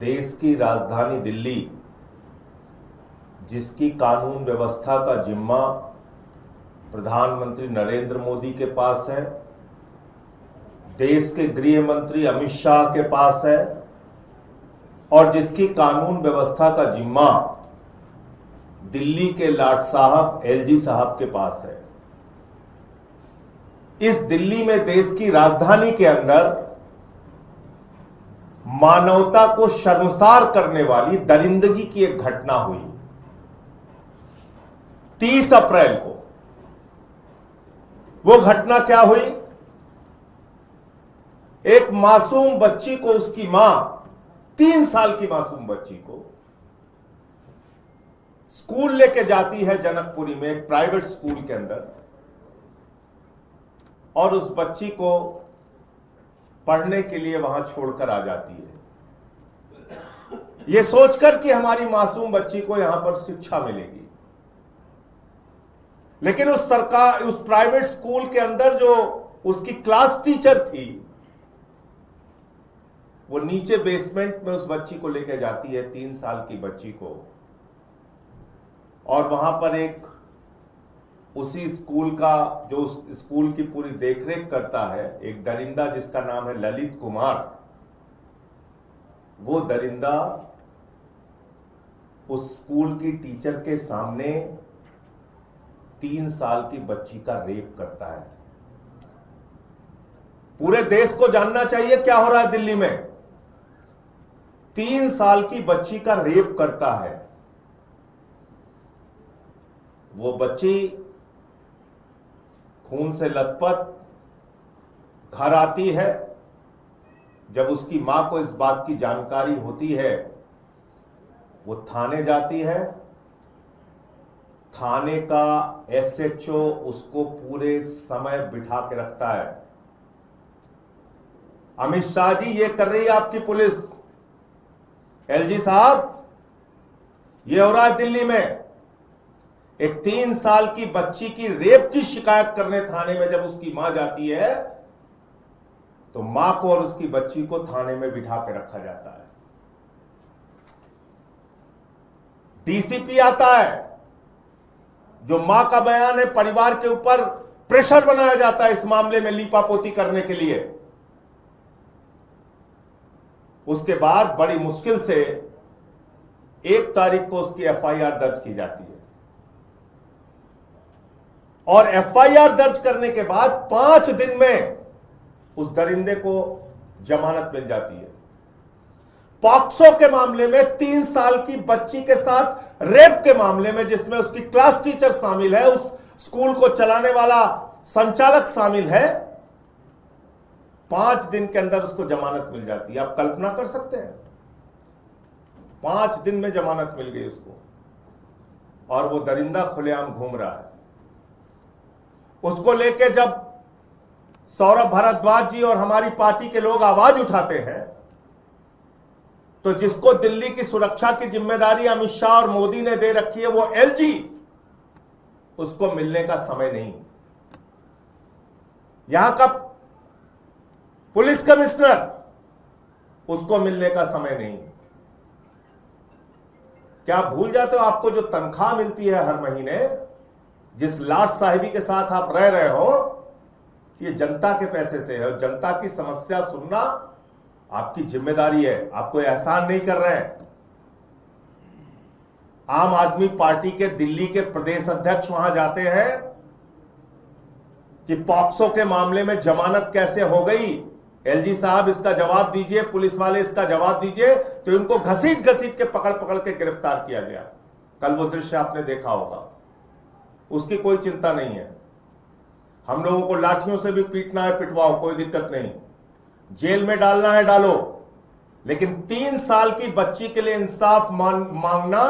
देश की राजधानी दिल्ली, जिसकी कानून व्यवस्था का जिम्मा प्रधानमंत्री नरेंद्र मोदी के पास है, देश के गृह मंत्री अमित शाह के पास है और जिसकी कानून व्यवस्था का जिम्मा दिल्ली के लाट साहब एलजी साहब के पास है। इस दिल्ली में, देश की राजधानी के अंदर मानवता को शर्मसार करने वाली दरिंदगी की एक घटना हुई 30 अप्रैल को। वो घटना क्या हुई? एक मासूम बच्ची को, उसकी मां 3 साल की मासूम बच्ची को स्कूल लेके जाती है जनकपुरी में, एक प्राइवेट स्कूल के अंदर, और उस बच्ची को पढ़ने के लिए वहां छोड़कर आ जाती है, यह सोचकर कि हमारी मासूम बच्ची को यहां पर शिक्षा मिलेगी। लेकिन उस प्राइवेट स्कूल के अंदर जो उसकी क्लास टीचर थी, वो नीचे बेसमेंट में उस बच्ची को लेकर जाती है, 3 साल की बच्ची को, और वहां पर एक उसी स्कूल का, जो उस स्कूल की पूरी देखरेख करता है, एक दरिंदा जिसका नाम है ललित कुमार, वो दरिंदा उस स्कूल की टीचर के सामने 3 साल की बच्ची का रेप करता है। पूरे देश को जानना चाहिए क्या हो रहा है दिल्ली में। 3 साल की बच्ची का रेप करता है। वो बच्ची खून से लथपथ घर आती है। जब उसकी मां को इस बात की जानकारी होती है, वो थाने जाती है। थाने का एसएचओ उसको पूरे समय बिठा के रखता है। अमित शाह जी, ये कर रही है आपकी पुलिस। एलजी साहब, ये हो रहा है दिल्ली में। एक 3 साल की बच्ची की रेप की शिकायत करने थाने में जब उसकी मां जाती है, तो मां को और उसकी बच्ची को थाने में बिठा के रखा जाता है। डीसीपी आता है, जो मां का बयान है, परिवार के ऊपर प्रेशर बनाया जाता है इस मामले में लीपापोती करने के लिए। उसके बाद बड़ी मुश्किल से 1 तारीख को उसकी एफआईआर दर्ज की जाती है, और एफआईआर दर्ज करने के बाद 5 दिन में उस दरिंदे को जमानत मिल जाती है। पॉक्सो के मामले में 3 साल की बच्ची के साथ रेप के मामले में, जिसमें उसकी क्लास टीचर शामिल है, उस स्कूल को चलाने वाला संचालक शामिल है, 5 दिन के अंदर उसको जमानत मिल जाती है। आप कल्पना कर सकते हैं, 5 दिन में जमानत मिल गई उसको, और वो दरिंदा खुलेआम घूम रहा है। उसको लेके जब सौरभ भारद्वाज जी और हमारी पार्टी के लोग आवाज उठाते हैं, तो जिसको दिल्ली की सुरक्षा की जिम्मेदारी अमित शाह और मोदी ने दे रखी है, वो एलजी, उसको मिलने का समय नहीं। यहां का पुलिस कमिश्नर, उसको मिलने का समय नहीं। क्या भूल जाते हो, आपको जो तनख्वाह मिलती है हर महीने, जिस लाट साहिबी के साथ आप रह रहे हो, ये जनता के पैसे से है। जनता की समस्या सुनना आपकी जिम्मेदारी है। आप कोई एहसान नहीं कर रहे हैं। आम आदमी पार्टी के दिल्ली के प्रदेश अध्यक्ष वहां जाते हैं कि पॉक्सो के मामले में जमानत कैसे हो गई, एलजी साहब इसका जवाब दीजिए, पुलिस वाले इसका जवाब दीजिए, तो इनको घसीट घसीट के पकड़ पकड़ के गिरफ्तार किया गया। कल वो दृश्य आपने देखा होगा। उसकी कोई चिंता नहीं है। हम लोगों को लाठियों से भी पीटना है, पिटवाओ, कोई दिक्कत नहीं। जेल में डालना है, डालो, लेकिन 3 साल की बच्ची के लिए इंसाफ मांगना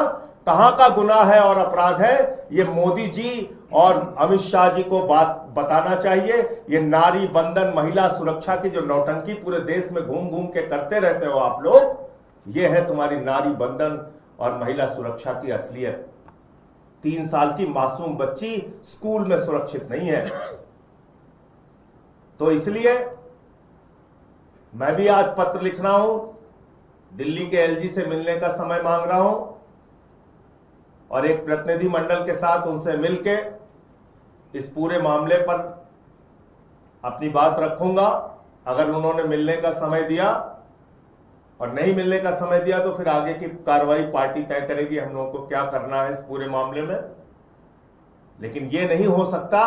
कहां का गुनाह है और अपराध है, ये मोदी जी और अमित शाह जी को बात बताना चाहिए। ये नारी बंधन, महिला सुरक्षा की जो नौटंकी पूरे देश में घूम घूम के करते रहते हो आप लोग, ये है तुम्हारी नारी बंधन और महिला सुरक्षा की असलियत। 3 साल की मासूम बच्ची स्कूल में सुरक्षित नहीं है। तो इसलिए मैं भी आज पत्र लिख रहा हूं दिल्ली के एलजी से मिलने का समय मांग रहा हूं और एक प्रतिनिधि मंडल के साथ उनसे मिलके इस पूरे मामले पर अपनी बात रखूंगा। अगर उन्होंने मिलने का समय दिया और नहीं मिलने का समय दिया तो फिर आगे की कार्रवाई पार्टी तय करेगी हम लोगों को क्या करना है इस पूरे मामले में। लेकिन यह नहीं हो सकता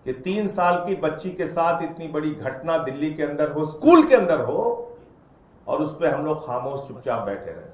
कि 3 साल की बच्ची के साथ इतनी बड़ी घटना दिल्ली के अंदर हो, स्कूल के अंदर हो, और उस पर हम लोग खामोश चुपचाप बैठे रहे।